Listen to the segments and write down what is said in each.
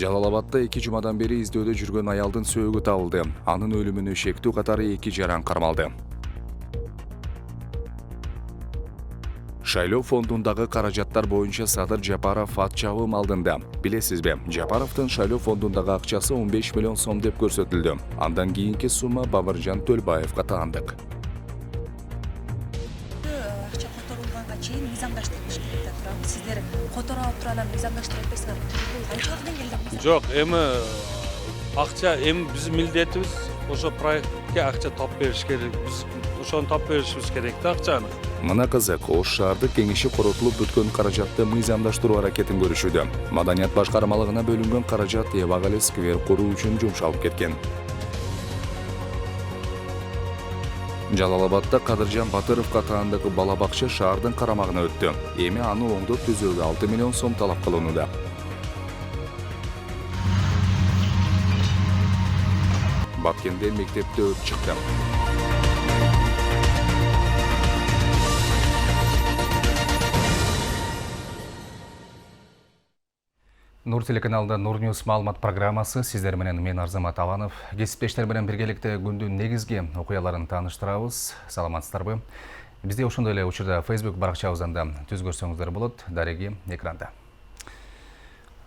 Жалал-Абадта 2 жумадан бери издөөдө жүргөн аялдын сөөгү табылды. Анын өлүмүнө шектүү катары 2 жаран кармалды. Шайлоо фондундагы каражаттар боюнча Садыр Жапаров ат чабым алдында. Билесизби, Жапаровдун шайлоо фондундагы акчасы 15 миллион сом деп көрсөтүлдү. Андан кийинки сумма Бабыржан Төлбаевга таандык. Акча которулганга чейин мыйзамдаштырылыш керек да турабы. Сиздер которуп алып туруп анан мыйзамдаштырып атпайсыздар. Бул канча убакыттан келди? Жок, эми акча биздин милдетибиз ошо проектке акча тап бериш керек. Биз ошону тап беришибиз керек да акчаны. Мына кызык, Ош шаардык кеңеши коротулуп бүткөн каражатты мыйзамдаштыруу аракетин көрүшүүдө. Маданият башкармалыгына бөлүнгөн каражат эбак эле сквер куруу үчүн жумшалып кеткен. Жалал-Абадта Кадыржан Батыровго таандык бала бакча шаардын карамагына өттү. Эми аны оңдоп түзүүгө 6 миллион сом талап кылынууда. Баткенде мектепте өрт чыкты. Нур телеканалда Нур Ньюс маалымат программасы сиздер менен мен Арзамат Аланов. Кесиптештер менен биргеликте күндүн негизги окуяларын тааныштырабыз. Саламатсыздарбы? Бизде ошондой эле учурда Facebook баракчабыздан да түз көрсөңүздөр болот. Дареги экранда.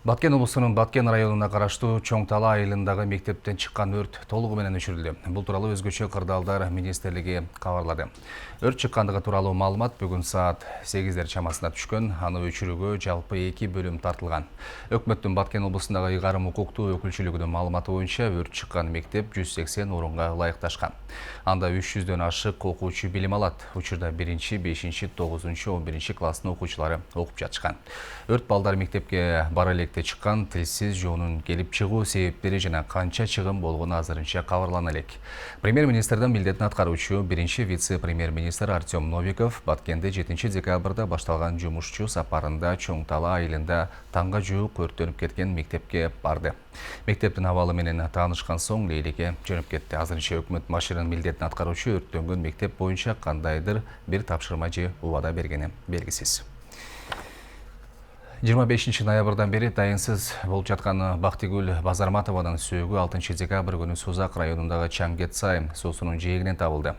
Баткен облусунун Баткен районуна караштуу Чоң Тала айылындагы мектептен чыккан өрт толугу менен өчүрүлдү. Бул тууралуу өзгөчө кырдаалдар министрлиги кабарлады. Өрт чыккандыгы тууралуу маалымат бүгүн саат 8 чамасында түшкөн. Аны өчүрүүгө жалпы 2 бөлүм тартылган. Өкмөттүн Баткен облусундагы ыйгарым укуктуу өкүлчүлүгүнүн маалыматы боюнча өрт чыккан мектеп 180 орунга ылайыкташкан. Анда 300дөн ашык окуучу билим алат. Учурда 1-5, 9, 11 класстын окуучулары окуп жатышкан. Өрт балдар мектепке бара электе чыккан, тилсиз жоонун келип чыгуу себептери жана канча чыгым болгону азырынча кабарлана элек. Премьер-министрдин милдетин аткаруучу биринчи вице-премьер-министр Артем Новиков Баткенде 7 декабрда башталган жумушчу сапарында Чоң Тала айылында таңга жуук өрттөнүп кеткен мектепке барды. Мектептин абалы менен таанышкан соң лейликке жөнөп кетти. Азырынча өкмөт башчынын милдетин аткаруучу өрттөнгөн мектеп боюнча кандайдыр бир тапшырма же убада бергени белгисиз. 25 ноябрдан бери дайынсыз болуп жаткан Бактыгүл Базарматованын сөөгү 6 декабрь күнү Сузак районундагы Чаңгетсай суусунун жээгинен табылды.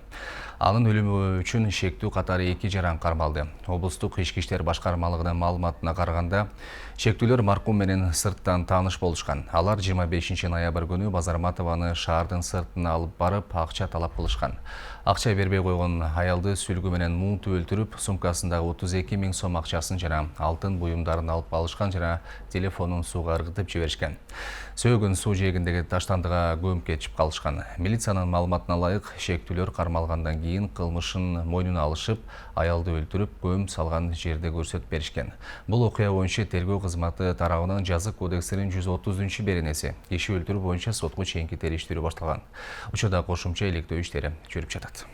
Анын өлүмү үчүн шектүү катары 2 жаран кармалды. Облустук ички иштер башкармалыгынын маалыматына караганда, шектүүлөр маркум менен сырттан тааныш болушкан. Алар 25 ноябрь күнү Базарматованы шаардын сыртына алып барып, акча талап кылышкан. Акча бербей койгон аялды сүлгү менен муңтуп өлтүрүп, сумкасындагы 32 000 сом акчасын жана алтын буюмдарын алып алышкан жана телефонун сууга ыргытып жиберишкен. Сөөгүн суу жээгиндеги таштандыга көмүп кетип калышкан. Милициянын маалыматына ылайык, шектүүлөр кармалгандан кийин кылмышын мойнуна алышып, аялды өлтүрүп, көм салган жерде көрсөтүп беришкен. Бул окуя боюнча тергөө кызматы тарабынан жазык кодексинин 130-беренеси киши өлтүрүү боюнча сотко чейинки териштирүү башталган. Учурда кошумча иликтөө иштери жүрүп жатат.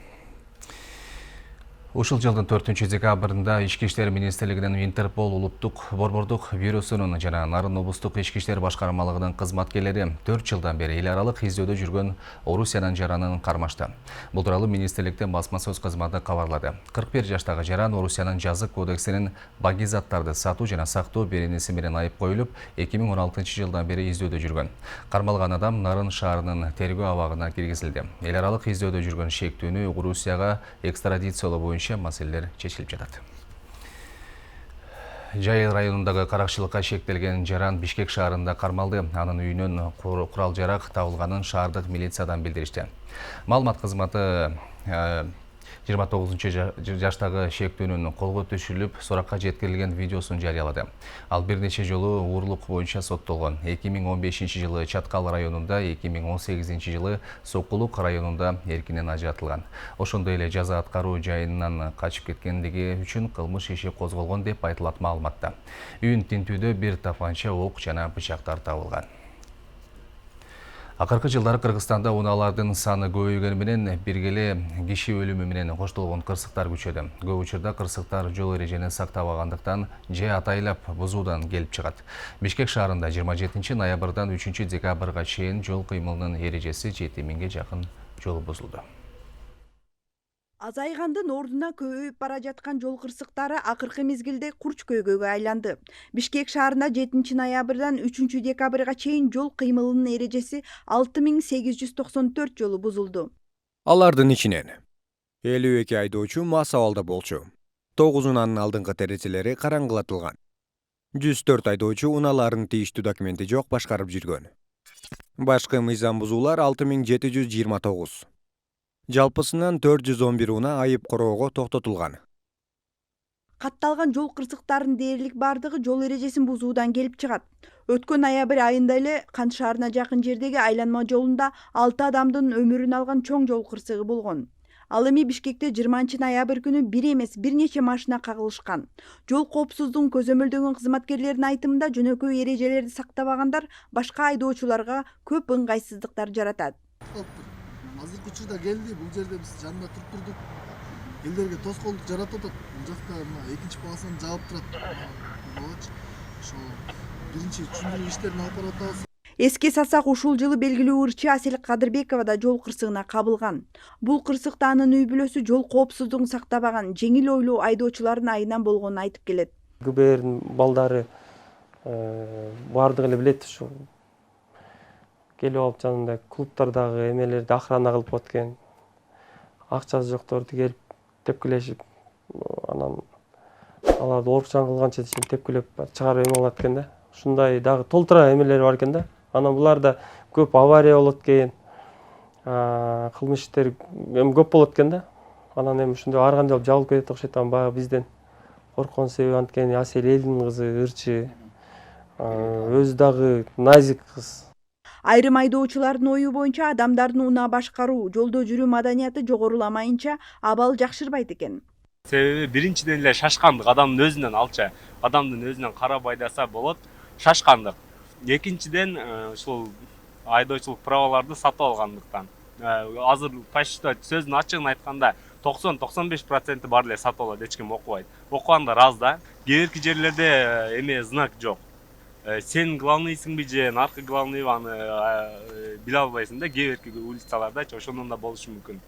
Ушул жылдын 4 декабрында Ички иштер министрлигинин Интерпол улуттук борбордук бюросунун жана Нарын облустук ички иштер башкармалыгынын кызматкерлери 4 жылдан бери эл аралык издөөдө жүргөн Орусиянын жаранын кармашты. Бул тууралуу министрликтин басма сөз кызматы кабарлады. 41 жаштагы жаран Орусиянын жазык кодексинин баги заттарды сатуу жана сактоо беренеси менен айып коюлуп, 2016 жылдан бери издөөдө жүргөн. Кармалган адам Нарын шаарынын тергөө абагына киргизилди. Эл аралык издөөдө жүргөн шектүүнү Орусияга экстрадициялоо маселелер чечилип жатат. Жайыл районундагы каракчылыкка шектелген жаран Бишкек шаарында кармалды. Анын үйүнөн курал жарак табылганын шаардык милициядан билдиришти. Маалымат кызматы 29 жаштагы шектүүнүн колго түшүрүлүп, суракка жеткирилген видеосун жарыялады. Ал бир нече жолу уурлук боюнча соттолгон. 2015 жылы Чаткал районунда, 2018 жылы Сокулук районунда эркинен ажыратылган. Ошондой эле жаза аткаруу жайынан качып кеткендиги үчүн кылмыш иши козголгон деп айтылат маалыматта. Үйүн тинтүүдө бир тапанча, ок жана бычактар табылган. Акыркы жылдары Кыргызстанда унаалардын саны көбөйгөнү менен биргеле киши өлүмү менен коштолгон кырсыктар күчөдү. Көп учурда кырсыктар жол эрежени сактабагандыктан же атайлап бузуудан келип чыгат. Бишкек шаарында 27 ноябрдан 3 декабрга чейин жол кыймылынын эрежеси 7000ге жакын жол бузулду. Азайгандын ордуна көбөйүп бара жаткан жол кырсыктары акыркы мезгилде курч көйгөйгө айланды. Бишкек шаарында 7 ноябрдан 3 декабрга чейин жол кыймылынын эрежеси 6894 жолу бузулду. Алардын ичинен 52 айдоочу мас абалда болчу. 9-унун алдыңкы терезелери караңгылатылган. 104 айдоочу унааларын тийиштүү документи жок башкарып жүргөн. Башкы мыйзам бузуулар 6729. Жалпысынан 411 уна айып короого токтотулган. Катталган жол кырсыктарынын дээрлик бардыгы жол эрежесин бузуудан келип чыгат. Өткөн ноябрь айында эле Кант шаарына жакын жердеги айланма жолунда 6 адамдын өмүрүн алган чоң жол кырсыгы болгон. Ал эми Бишкекте 20 ноябрь күнү бир эмес бир нече машина кагылышкан. Жол коопсуздугун көзөмөлдөгөн кызматкерлердин айтымында жөнөкөй эрежелерди сактабагандар башка айдоочуларга көп ыңгайсыздыктар жаратат. Азыркы учурда келди, бул жерде биз жанында туруп турдук. Элдерге тоскоолдук жаратып атат. Бул жакта экинчи полосаны жаап турат. Ошо биринчи түшүндүрүү иштерин алып барып атабыз. Эске салсак, ушул жылы белгилүү ырчы Асель Кадырбекова да жол кырсыгына кабылган. Бул кырсыкта анын үй бүлөсү жол коопсуздугун сактабаган жеңил ойлуу айдоочулардын айынан болгонун айтып келет. ГБРдин балдары баардыгы эле билет ушу. Келип алып жанында клубтардагы эмелерди охрана кылып коет экен. Акчасы жокторду келип тепкилешип, анан аларды орукчан кылганча тепкилеп чыгарып эме кылат экен да. Ушундай дагы толтура эмелери бар экен да. Анан буларда көп авария болот экен. Кылмыш иштери эми көп болот экен да. Анан эми ушундай ар кандай болуп жабылып кетет окшойт. Баягы бизден корккон себеби анткени Асель элдин кызы, ырчы. Өзү дагы назик кыз. Айрым айдоочулардын ою боюнча адамдардын унаа башкаруу, жолдо жүрүү маданияты жогоруламайынча абал жакшырбайт экен. Себеби биринчиден эле шашкандык, адамдын өзүнөн алча, адамдын өзүнөн кара байдаса болот, шашкандык. Экинчиден ушул айдоочулук праваларды сатып алгандыктан. Азыр почти сөздүн ачыгын айтканда 90-95% бар эле сатып алат, эч ким окубайт. Окугандар аз да. Кээ бирки жерлерде эме знак жок. Сен главныйсыңбы же наркы главный аны биле албайсың да, кээ бирки улицаларда ошондон да болушу мүмкүн.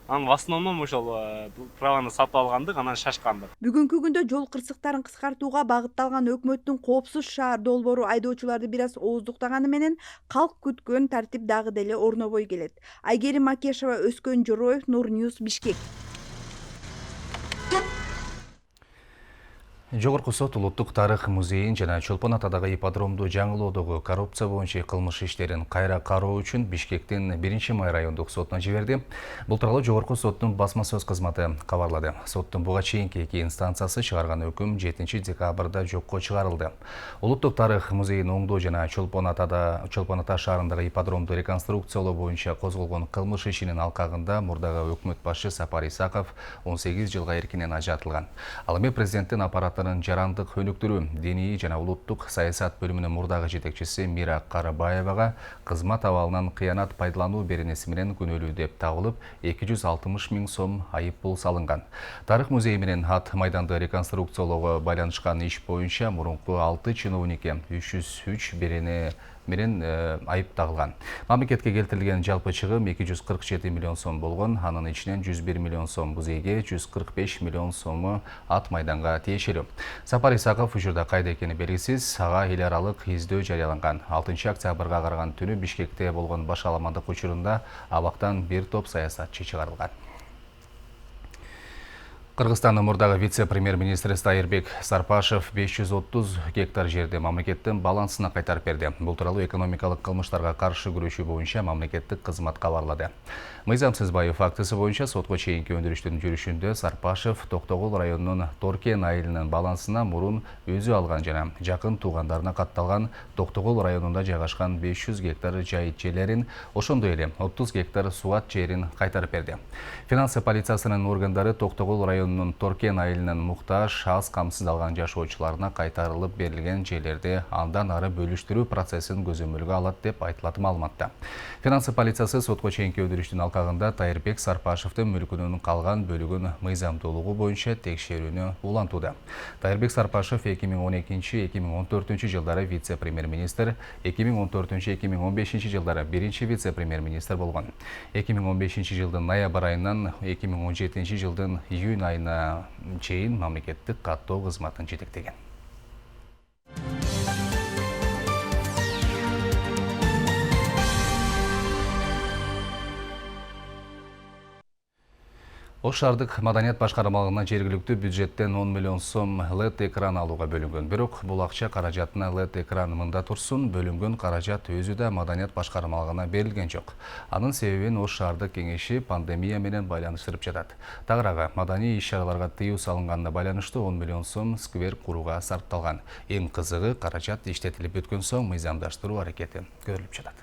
Анан в основном ошол праваны сатып алгандык, анан шашкандык. Бүгүнкү күндө жол кырсыктарын кыскартууга багытталган өкмөттүн коопсуз шаар долбоору айдоочуларды бир аз ооздуктаганы менен калк күткөн тартип дагы деле орнобой келет. Айгерим Макешова, Өскөн Жороев, Нур Ньюс, Бишкек. Жогорку сот Улуттук тарых музейин жана Чолпон Атадагы ипподромду жаңылоодогу коррупция боюнча кылмыш иштерин кайра кароо үчүн Бишкектин 1-май райондук сотуна жиберди. Бул тууралуу Жогорку соттун басма сөз кызматы кабарлады. Соттун буга чейинки 2 инстанциясы чыгарган өкүм 7 декабрда жокко чыгарылды. Улуттук тарых музейин оңдоо жана Чолпон Ата шаарындагы ипподромду реконструкциялоо боюнча козголгон кылмыш ишинин алкагында мурдагы өкмөт башы Сапар Исаков 18 жылга эркинен ажыратылган. Ал эми президенттин аппараты жарандык өнүктүрүү, диний жана улуттук саясат бөлүмүнүн мурдагы жетекчиси Мира Карабаевага кызмат абалынан кыянат пайдалануу беренеси менен күнөөлүү деп табылып, 260 000 сом айып пул салынган. Тарых музейи менен ат майданды реконструкциялоого байланышкан иш боюнча мурунку 6 чиновникке 303 берене менен айып тагылган. Мамлекетке келтирилген жалпы чыгым 247 миллион сом болгон, анын ичинен 101 миллион сом музейге, 145 миллион сому ат майданга тиешелүү. Сапар Исаков учурда кайда экени белгисиз, ага эл аралык издөө жарыяланган. 6 октябрга караган түнү Бишкекте болгон баш аламандык учурунда абактан бир топ саясатчы чыгарылган. Кыргызстандын мурдагы вице-премьер-министри Стайырбек Сарпашев 530 гектар жерди мамлекеттин балансына кайтарып берди. Бул тууралуу экономикалык кылмыштарга каршы күрөшүү боюнча мамлекеттик кызмат кабарлады. Мыйзам Сызбаев фактысы боюнча сотко чейинки өндүрүштүн жүрүшүндө Сарпашев Токтогул районунун Торкен айылынын балансына мурун өзү алган жана жакын туугандарына катталган Токтогул районунда жайгашкан 500 гектар жайыт жерлерин, ошондой эле 30 гектар суат жерин кайтарып берди. Финансы полициясынын органдары Токтогул районунун районунун Торкен айылынын муктаж, аз камсыздалган жашоочуларына кайтарылып берилген жерлерди андан ары бөлүштүрүү процессин көзөмөлгө алат деп айтылат маалыматта. Финансы полициясы сотко чейинки өдүрүштүн алкагында Тайырбек Сарпашевдин мүлкүнүн калган бөлүгүн мыйзамдуулугу боюнча текшерүүнү улантууда. Тайырбек Сарпашев 2012-2014 жылдары вице-премьер-министр, 2014-2015 жылдары биринчи вице-премьер-министр болгон. 2015 жылдын ноябрь айынан 2017 жылдын июнь айына чейин мамлекеттик каттоо кызматын жетектеген. Ош шаардык маданият башкармалыгына жергиликтүү бюджеттен 10 миллион сом LED экран алууга бөлүнгөн. Бирок бул акча каражатына LED экран мында турсун, бөлүнгөн каражат өзү да маданият башкармалыгына берилген жок. Анын себебин Ош шаардык кеңеши пандемия менен байланыштырып жатат. Тагыраагы маданий иш-чараларга тыюу салынганына байланыштуу 10 миллион сом сквер курууга сарпталган. Эң кызыгы каражат иштетилип бүткөн соң мыйзамдаштыруу аракети көрүлүп жатат.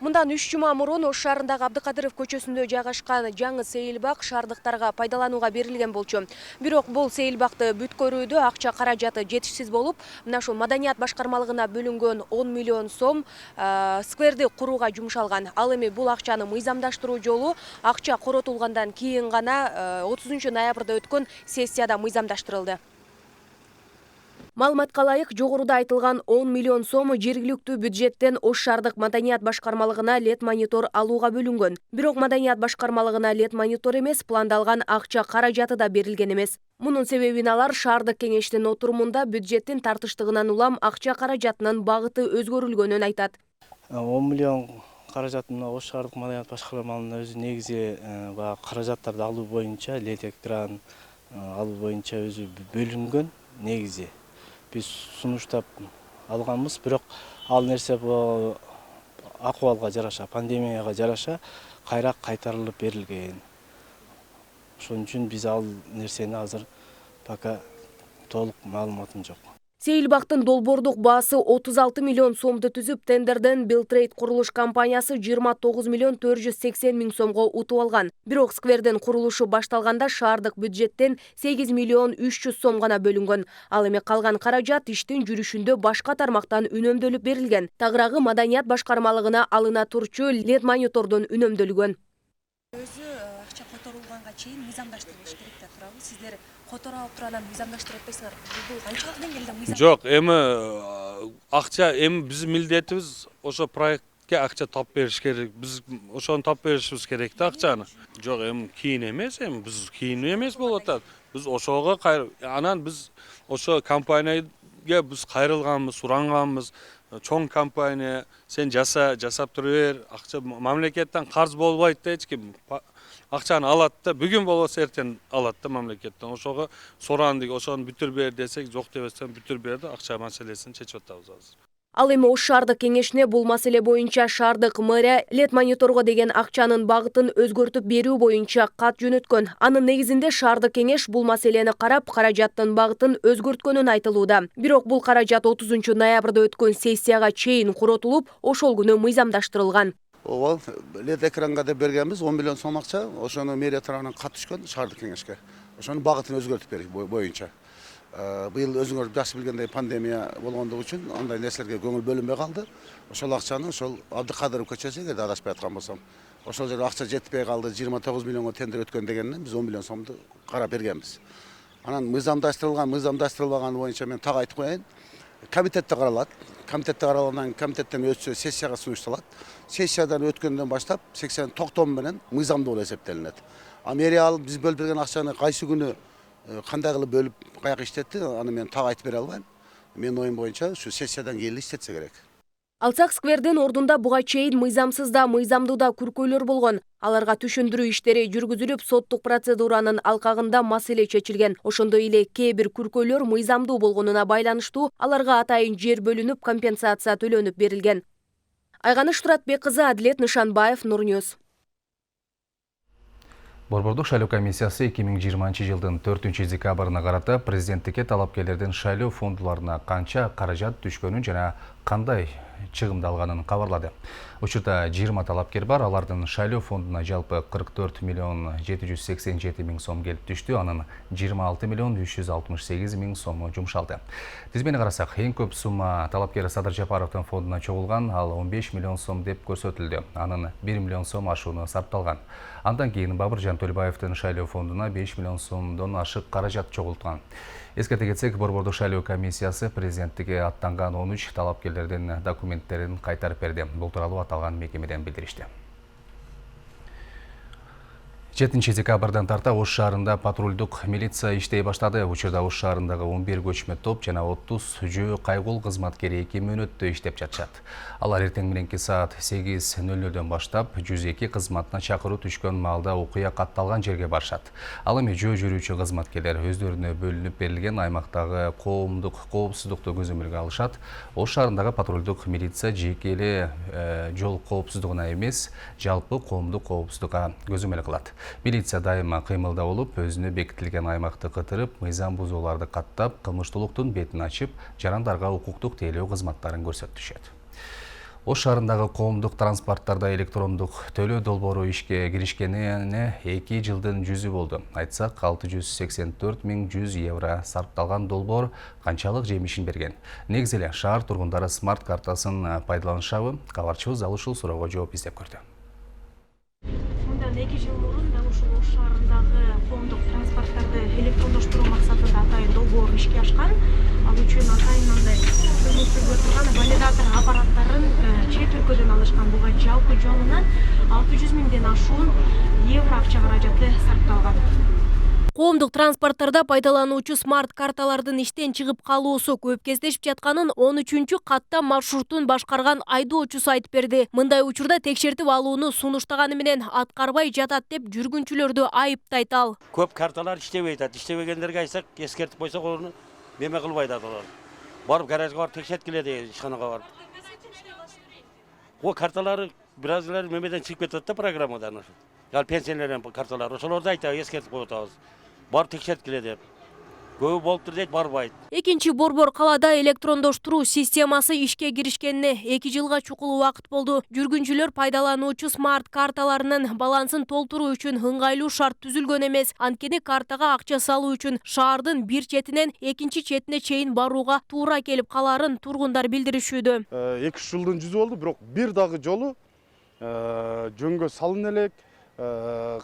Мындан 3 жума мурун Ош шаарындагы Абдыкадыров көчөсүндө жайгашкан жаңы сейилбак шаардыктарга пайдаланууга берилген болчу. Бирок бул сейилбакты бүткөрүүдө акча каражаты жетишсиз болуп, мына ушул маданият башкармалыгына бөлүнгөн 10 миллион сом скверди курууга жумшалган. Ал эми бул акчаны мыйзамдаштыруу жолу акча коротулгандан кийин гана 30 ноябрда өткөн сессияда мыйзамдаштырылды. Маалыматка ылайык, жогоруда айтылган 10 миллион сом жергиликтүү бюджеттен Ош шаардык маданият башкармалыгына LED монитор алууга бөлүнгөн. Бирок маданият башкармалыгына LED монитор эмес, пландалган акча каражаты да берилген эмес. Мунун себебин алар шаардык кеңештин отурумунда бюджеттин тартыштыгынан улам акча каражатынын багыты өзгөрүлгөнүн айтат. 10 миллион каражатын Ош шаардык маданият башкармалыгына өзү негизи каражаттарды алуу боюнча, LED экран алуу боюнча өзү бөлүнгөн негизи. Биз сунуштап алганбыз, бирок ал нерсе акыбалга жараша, пандемияга жараша кайра кайтарылып берилген. Ошон үчүн биз ал нерсени азыр пока толук маалыматым жок. Сейилбактын долбоордук баасы 36 миллион сомду түзүп, тендерден Билтрейд курулуш компаниясы 29 миллион 480 миң сомго утуп алган. Бирок сквердин курулушу башталганда шаардык бюджеттен 8 миллион 300 сом гана бөлүнгөн. Ал эми калган каражат иштин жүрүшүндө башка тармактан үнөмдөлүп берилген. Тагыраагы маданият башкармалыгына алына турчу LED монитордон үнөмдөлгөн. Өзү акча которулганга чейин мыйзамдаштырылыш керек да турабы. Сиздер котор алып туруп анан мыйзамдаштырып атпайсыңар. Бул канчалык деңгээлде мыйзам? Жок, эми акча биздин милдетибиз ошо проектке акча тап бериш керек. Биз ошону тап беришибиз керек да акчаны. Жок, кийин эмес, биз кийин эмес болуп атат. Биз ошого анан биз ошо компанияга биз кайрылганбыз, суранганбыз. Чоң компания, сен жасап тура бер, акча мамлекеттен карыз болбойт да эч ким. Акчаны алат да, бүгүн болбосо эртең алат да мамлекеттен. Ошого сурандык, ошону бүтүр бер десек, жок дебестен бүтүр берди, акча маселесин чечип атабыз азыр. Ал эми Ош шаардык кеңешине бул маселе боюнча шаардык мэрия LED мониторго деген акчанын багытын өзгөртүп берүү боюнча кат жөнөткөн. Анын негизинде шаардык кеңеш бул маселени карап, каражаттын багытын өзгөрткөнүн айтылууда. Бирок бул каражат 30 ноябрда өткөн сессияга чейин коротулуп, ошол күнү мыйзамдаштырылган. Ооба, LED экранга деп бергенбиз 10 миллион сом акча, ошону мэрия тарабынан кат түшкөн шаардык кеңешке. Ошонун багытын өзгөртүп берик боюнча. Быйыл өзүңөр жакшы билгендей пандемия болгондугу үчүн андай нерселерге көңүл бөлүнбөй калды. Ошол акчаны ошол Абдыкадыров көчөсү, эгерде адаспай аткан болсом, ошол жерде акча жетпей калды, 29 миллионго тендер өткөн дегенден биз 10 миллион сомду карап бергенбиз. Анан мыйзамдаштырылган боюнча мен так айтып коеюн. Комитетте каралат. Комитетте каралгандан комитеттен өтсө сессияга сунушталат. Сессиядан өткөндөн баштап 80 токтом менен мыйзамдуу болуп эсептелинет. Мэрия алып биз бөлүп берген акчаны кайсы күнү кандай кылып бөлүп каяка иштетти, аны мен так айтып бере албайм. Менин оюм боюнча ушу сессиядан кийин иштетсе керек. Алсак сквердин ордунда буга чейин мыйзамсыз да, мыйзамдуу да күркөөлөр болгон. Аларга түшүндүрүү иштери жүргүзүлүп, соттук процедуранын алкагында маселе чечилген. Ошондой эле кээ бир күркөөлөр мыйзамдуу болгонуна байланыштуу аларга атайын жер бөлүнүп, компенсация төлөнүп берилген. Айганыш Туратбек кызы, Адилет Нышанбаев, Нурньюз. Борбордук шайлоо комиссиясы 2020 жылдын 4 декабрына карата президенттикке талапкерлердин шайлоо фондуларына канча каражат түшкөнүн жана кандай чыгымды алганын кабарлады. Учурда 20 талапкер бар, алардын шайлоо фондуна жалпы 44 миллион 787 миң сом келип түштү, анын 26 миллион 368 миң сому жумшалды. Тизмени карасак, эң көп сумма талапкер Садыр Жапаровдун фондуна чогулган, ал 15 миллион сом деп көрсөтүлдү. Анын 1 миллион сом ашууну сарпталган. Андан кийин Бабыржан Төлөбаевдин шайлоо фондуна 5 миллион сомдон ашык каражат чогулткан. Эскерте кетсек, Борбордук шайлоо комиссиясы президенттикке аттанган 13 талапкерлердин документтерин кайтарып берди. Бул тууралуу аталган мекемеден билдиришти. 7 декабрдан тарта Ош шаарында патрулдук милиция иштей баштады. Учурда Ош шаарындагы 11 көчмө топ жана 30 жөө кайгул кызматкери 2 мөөнөттө иштеп жатышат. Алар эртең мененки саат 8:00 баштап 102 кызматына чакыруу түшкөн маалда окуя катталган жерге барышат. Ал эми жөө жүрүүчү кызматкерлер өздөрүнө бөлүнүп берилген аймактагы коомдук коопсуздукту көзөмөлгө алышат. Ош шаарындагы патрулдук милиция жеке эле жол коопсуздугуна эмес, жалпы коомдук коопсуздукка көзөмөл кылат. Милиция дайыма кыймылда болуп, өзүнө бекитилген аймакты кытырып, мыйзам бузууларды каттап, кылмыштуулуктун бетин ачып, жарандарга укуктук тейлөө кызматтарын көрсөтүшөт. Ош шаарындагы коомдук транспорттарда электрондук төлөө долбоору ишке киришкенине 2 жылдын жүзү болду. Айтсак, 684.100 евро сарпталган долбоор канчалык жемишин берген. Негизи эле шаар тургундары смарт картасын пайдаланышабы? Кабарчыбыз ал ушул суроого жооп издеп көрдү. 2 жыл мурун ушул Ош шаарындагы коомдук транспорттарды электрондоштуруу максатында атайын долбоор ишке ашкан. Ал үчүн атайын андай көмүктүгө турган валидатор аппараттарын чет өлкөдөн алышкан. Буга жалпы жолунан 600 миңден ашуун евро акча каражаты сарпталган. Коомдук транспорттарда пайдалануучу смарт карталардын иштен чыгып калуусу көп кездешип жатканын 13-катта маршрутун башкарган айдоочусу айтып берди. Мындай учурда текшертип алууну сунуштаганы менен аткарбай жатат деп жүргүнчүлөрдү айыптайт ал. Көп карталар иштебей атат. Иштебегендерге айтсак, эскертип койсок, аны меме кылбайт аталар. Барып гаражга барып текшерткиле деген ишканага барып. О карталары биразлар мемеден чыгып кетип атат да программадан. Ал пенсиялерден карталар. Ошолорду айтабыз, эскертип коюп атабыз. Барып текшерткиле деп. Көбү болуптур дейт, барбайт. Экинчи борбор калаада электрондоштуруу системасы ишке киришкенине 2 жылга чукул убакыт болду. Жүргүнчүлөр пайдалануучу смарт карталарынын балансын толтуруу үчүн ыңгайлуу шарт түзүлгөн эмес. Анткени картага акча салуу үчүн шаардын бир четинен экинчи четине чейин барууга туура келип каларын тургундар билдиришүүдө. 2 жылдын жүзү болду, бирок бир дагы жолу жөнгө салын элек.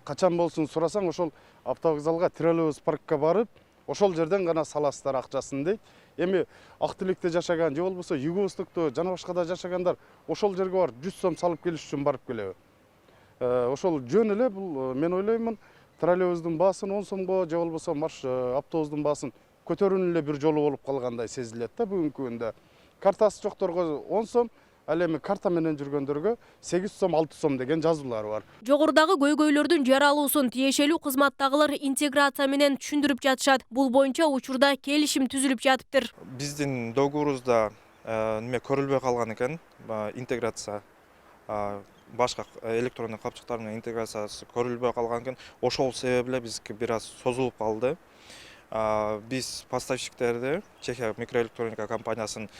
Качан болсун сурасаң, ошол автовокзалга, троллейбус паркка барып, ошол жерден гана саласыздар акчасын дейт. Эми Ак Тилекте жашаган же болбосо Югостукта жана башкада жашагандар ошол жерге барып 100 сом салып келиш үчүн барып келеби. Ошол жөн эле, бул мен ойлоймун, троллейбустун баасын 10 сомго же болбосо автобустун баасын көтөрүүнүн эле бир жолу болуп калгандай сезилет да бүгүнкү күндө. Картасы жокторго 10 сом, ал эми карта менен жүргөндөргө 8 сом 6 сом деген жазуулар бар. Жогорудагы көйгөйлөрдүн жаралуусун тиешелүү кызматтагылар интеграция менен түшүндүрүп жатышат. Бул боюнча учурда келишим түзүлүп жатыптыр. Биздин договорубузда неме көрүлбөй калган экен, интеграция башка электрондук капчыктар менен интеграциясы көрүлбөй калган экен. Ошол себеби эле бизге бир аз созулуп калды. Биз поставщиктерди Чехия микроэлектроника компаниясын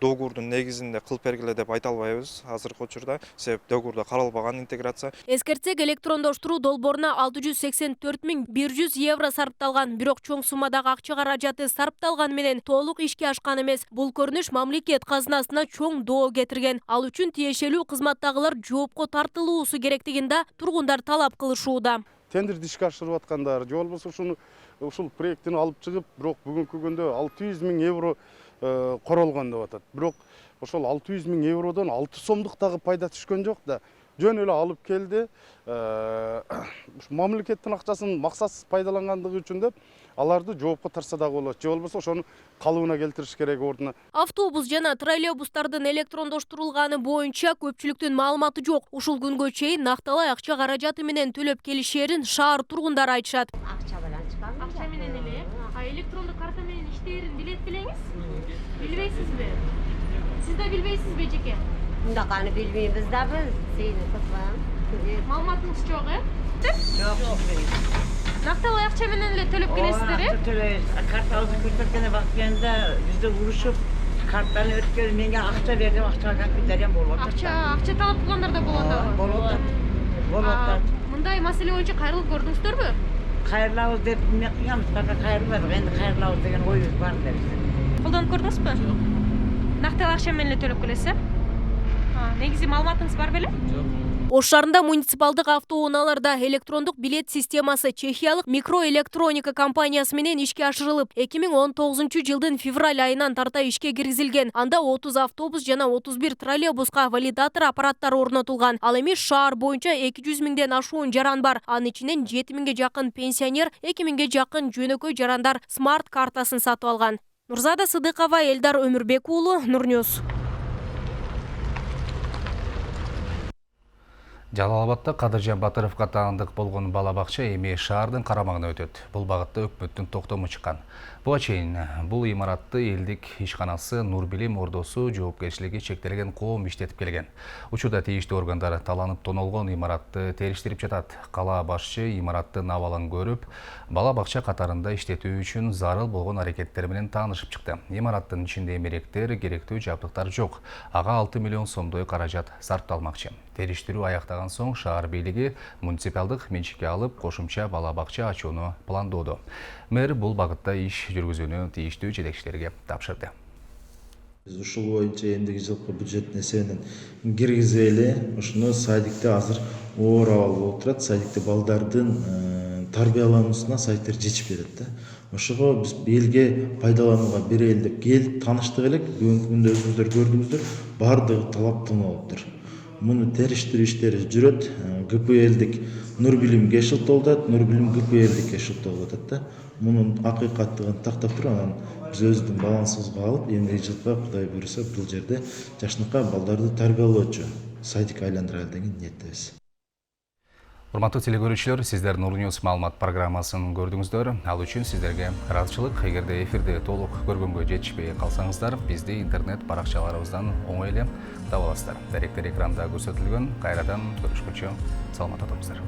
договордун негизинде кылып бергиле деп айта албайбыз азыркы учурда, себеп договордо каралбаган интеграция. Эскертсек, электрондоштуруу долбооруна 684.100 евро сарпталган, бирок чоң суммадагы акча каражаты сарпталган менен толук ишке ашкан эмес. Бул көрүнүш мамлекет казынасына чоң доо кетирген. Ал үчүн тиешелүү кызматтагылар жоопко тартылуусу керектигин да тургундар талап кылышууда. Тендерди ишке ашырып аткандар, же болбосо ушул проектини алып чыгып, бирок бүгүнкү күндө 600 миң евро королгон деп атат. Бирок ошол 600 миң евродон 6 сомдук дагы пайда түшкөн жок да. Жөн эле алып келди. Мамлекеттин акчасын максатсыз пайдалангандыгы үчүн деп аларды жоопко тарса дагы болот. Же болбосо ошону калыбына келтириш керек ордуна. Автобус жана троллейбустардын электрондоштурулганы боюнча көпчүлүктүн маалыматы жок. Ушул күнгө чейин накталай акча каражаты менен төлөп келишерин шаар тургундары айтышат. Акча менен эле, электрондук карта менен иштээрин билет белеңиз? Билбейсизби? Сиз да билбейсизби, жеке? Мындаканы билбейбиз да биз, сени кызым. Маалыматыңыз жок, Жок. Накталай акча менен эле төлөп келесиздер, Төлөйбүз. Картабызды көрсөткөнө бакканда бизде урушуп Kartlarını ötközüm, menga akça verdim, akçaga компьютерден болуп атат. Акча талап кылгандар да болот дагы. Болуп атат. Болуп атат. Мындай маселе боюнча кайрылып көрдүңүздөрбү? Кайрылабыз деп эме кылганбыз, пока кайрылбадык. Энди кайрылабыз деген оюбуз бар деп. Колдонуп көрдүңүзбү? Жок. Нактылы акча менен эле төлөп келесиз, негизи маалыматыңыз бар беле? Жок. Ош шаарында муниципалдык автоунааларда электрондук билет системасы чехиялык микроэлектроника компаниясы менен ишке ашырылып, 2019-жылдын февраль айынан тарта ишке киргизилген. Анда 30 автобус жана 31 троллейбуска валидатор аппараттары орнотулган. Ал эми шаар боюнча 200 миңден ашуун жаран бар. Анын ичинен 7 миңге жакын пенсионер, 2 миңге жакын жөнөкөй жарандар смарт картасын сатып алган. Нурзада Сыдыкова, Элдар Өмүрбек уулу, Нурньюс. Жалал-Абадта Кадыржан Батыровго таандык болгон бала бакча эми шаардын карамагына өтөт. Бул багытта өкмөттүн токтому чыккан. Буга чейин бул имаратты элдик ишканасы Нурбилим Ордосу жоопкерчилиги чектелген коом иштетип келген. Учурда тийиштүү органдар таланып тонолгон имаратты териштирип жатат. Кала башчы имараттын абалын көрүп, бала бакча катарында иштетүү үчүн зарыл болгон аракеттер менен таанышып чыкты. Имараттын ичинде эмеректер, керектүү жабдыктар жок. Ага 6 миллион сомдой каражат сарпталмакчы. Териштирүү аяктаган соң шаар бийлиги муниципалдык менчикке алып, кошумча бала бакча ачууну пландоодо. Мэр бул багытта иш жүргүзүүнү тийиштүү жетекчилерге тапшырды. Биз ушул боюнча эндиги жылкы бюджеттин эсебинен киргизели, ушуну садикте азыр оор абал болуп турат. Садикте балдардын тарбиялануусуна садиктер жетишип берет да. Ошого биз элге пайдаланууга берели деп келип тааныштык элек. Бүгүнкү күндө өзүңүздөр көрдүңүздөр, баардыгы талаптуу болуптур. Муну териштирүү иштери жүрөт. ГПЛдик Нурбилимге шылтоолдот атат, Нурбилим ГПЛдикке шылтоолдот атат да. Мунун акыйкаттыгын тактап туруп, анан биз өзүбүздүн балансыбызга алып, эмнеги жылкы Кудай буйруса бул жерде жашынакай балдарды тарбиялоочу садик айландыралы деген ниеттебиз. Урматтуу телекөрүүчүлөр, сиздер Нурньюс маалымат программасын көрдүңүздөр. Ал үчүн сиздерге ыраазычылык. Эгерде эфирде толук көргөнгө жетишпей калсаңыздар, бизди интернет баракчаларыбыздан оңой эле таба аласыздар. Даректер экранда көрсөтүлгөн. Кайрадан көрүшкүнчө саламатта туруңуздар.